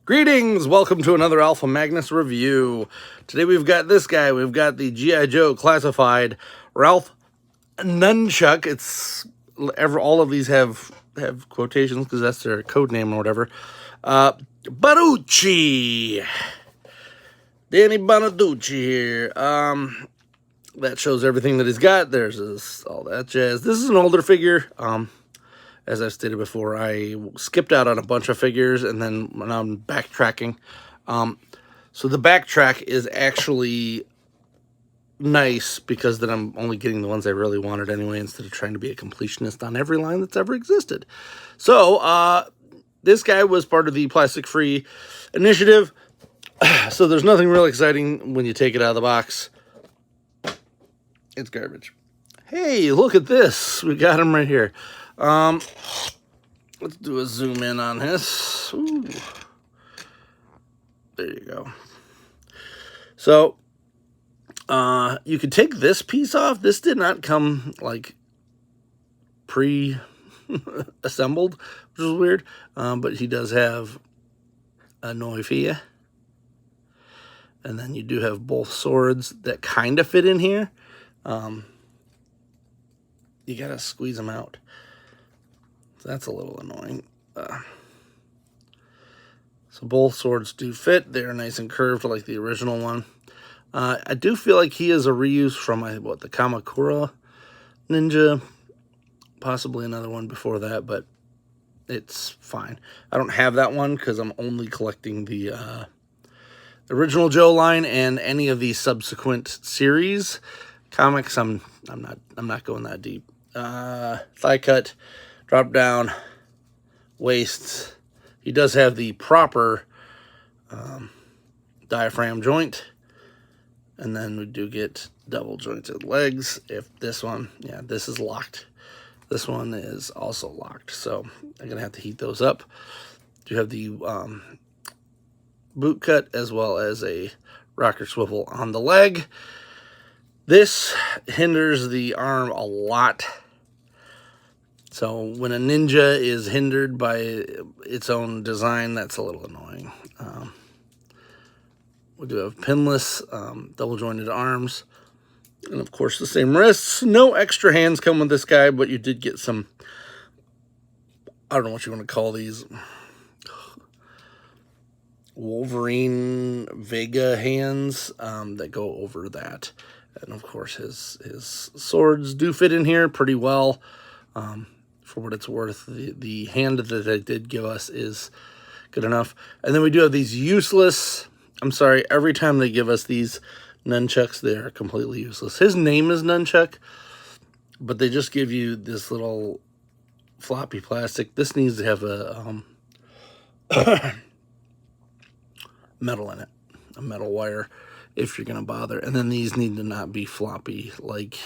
Greetings! Welcome to another Alpha Magnus review. Today we've got this guy. We've got the G.I. Joe Classified Ralph Nunchuck. All of these have quotations because that's their code name or whatever. Barucci. Danny Bonaducci here. That shows everything that he's got. There's all that jazz. This is an older figure. As I've stated before, I skipped out on a bunch of figures, and then when I'm backtracking. So the backtrack is actually nice, because then I'm only getting the ones I really wanted anyway, instead of trying to be a completionist on every line that's ever existed. So, this guy was part of the plastic-free initiative, so there's nothing really exciting when you take it out of the box. It's garbage. Hey, look at this. We got him right here. Let's do a zoom in on this. Ooh. There you go. So, you could take this piece off. This did not come, like, pre-assembled, which is weird. But he does have a knife here. And then you do have both swords that kind of fit in here. You gotta squeeze them out. So that's a little annoying. So both swords do fit. They're nice and curved like the original one. I do feel like he is a reuse from, the Kamakura Ninja. Possibly another one before that, but it's fine. I don't have that one because I'm only collecting the original Joe line and any of the subsequent series comics. I'm not going that deep. Thigh cut, drop down, waist. He does have the proper diaphragm joint, and then we do get double jointed legs. If this one, this is locked. This one is also locked, so I'm gonna have to heat those up. You have the boot cut as well as a rocker swivel on the leg. This hinders the arm a lot. So when a ninja is hindered by its own design, that's a little annoying. We do have pinless, double jointed arms. And of course the same wrists. No extra hands come with this guy, but you did get some, I don't know what you want to call these, Wolverine Vega hands that go over that. And of course his swords do fit in here pretty well. For what it's worth, the hand that they did give us is good enough. And then we do have these useless, I'm sorry, every time they give us these nunchucks, they are completely useless. His name is Nunchuck, but they just give you this little floppy plastic. This needs to have a metal in it, a metal wire, if you're going to bother. And then these need to not be floppy. Like,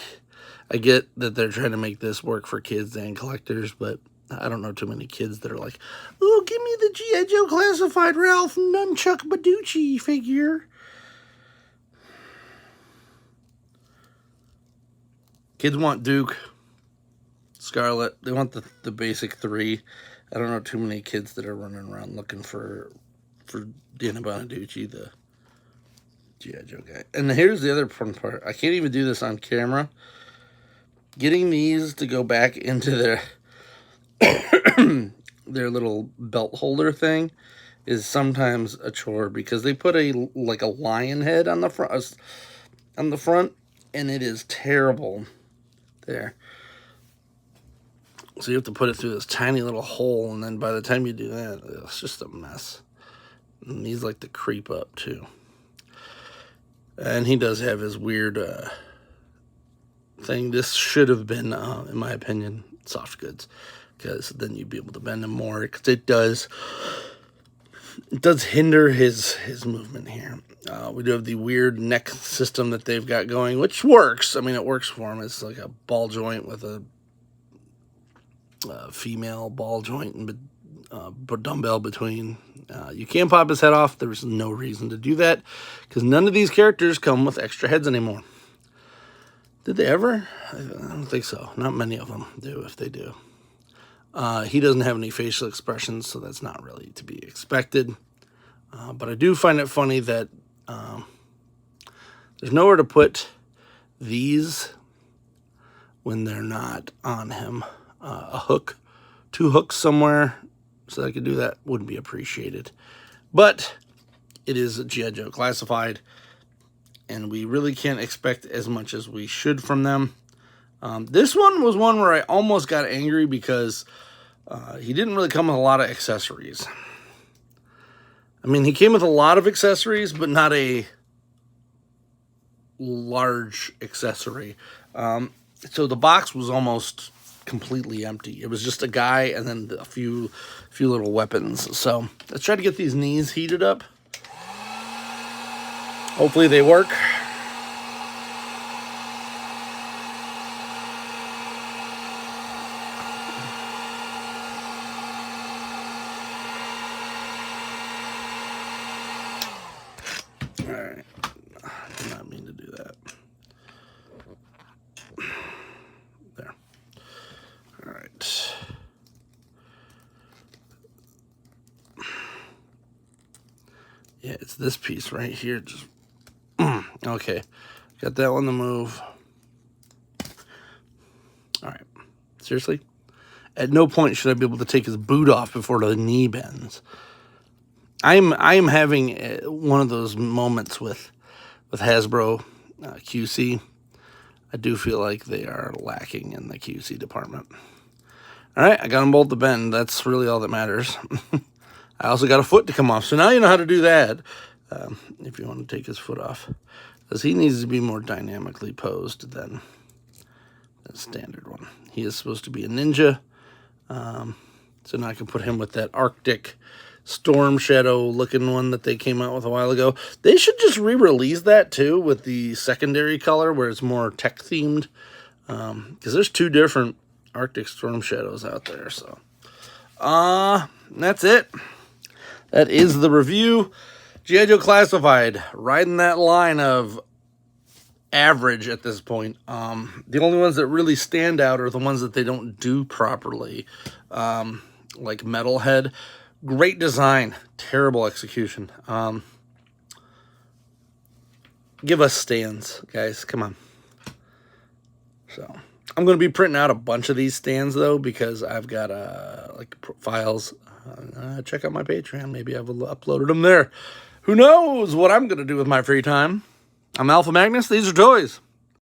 I get that they're trying to make this work for kids and collectors, but I don't know too many kids that are like, oh, give me the G.I. Joe Classified Ralph Nunchuck Baducci figure. Kids want Duke, Scarlet. They want the basic three. I don't know too many kids that are running around looking for Danny Bonaducci, the G.I. Joe guy. And here's the other fun part. I can't even do this on camera. Getting these to go back into their their little belt holder thing is sometimes a chore, because they put a lion head on the front, and it is terrible there. So you have to put it through this tiny little hole, and then by the time you do that, it's just a mess. And these like to creep up too. And he does have his weird thing. This should have been, in my opinion, soft goods, because then you'd be able to bend him more, because it does hinder his movement here. We do have the weird neck system that they've got going, which works. I mean, it works for him. It's like a ball joint with a female ball joint and dumbbell between. You can pop his head off. There's no reason to do that, because none of these characters come with extra heads anymore. Did they ever? I don't think so. Not many of them do, if they do. He doesn't have any facial expressions, so that's not really to be expected. But I do find it funny that there's nowhere to put these when they're not on him. A hook, 2 hooks somewhere so that I could do that would be appreciated. But it is G.I. Joe Classified, and we really can't expect as much as we should from them. This one was one where I almost got angry because he didn't really come with a lot of accessories. I mean, he came with a lot of accessories, but not a large accessory. So the box was almost completely empty. It was just a guy and then a few little weapons. So let's try to get these knees heated up. Hopefully they work. All right. Did not mean to do that. There. All right. Yeah, it's this piece right here. Just okay. Got that one to move. All right. Seriously? At no point should I be able to take his boot off before the knee bends. I am having one of those moments with Hasbro QC. I do feel like they are lacking in the QC department. All right, I got them both to bend. That's really all that matters. I also got a foot to come off, so now you know how to do that. If you want to take his foot off, because he needs to be more dynamically posed than the standard one. He is supposed to be a ninja, so now I can put him with that Arctic Storm Shadow looking one that they came out with a while ago. They should just re-release that too with the secondary color where it's more tech themed, because there's 2 different Arctic Storm Shadows out there. So that's it. That is the review. G.I. Joe Classified, riding that line of average at this point. The only ones that really stand out are the ones that they don't do properly, like Metalhead. Great design, terrible execution. Give us stands, guys. Come on. So I'm going to be printing out a bunch of these stands, though, because I've got like files. Check out my Patreon. Maybe I've uploaded them there. Who knows what I'm going to do with my free time? I'm Alpha Magnus. These are toys.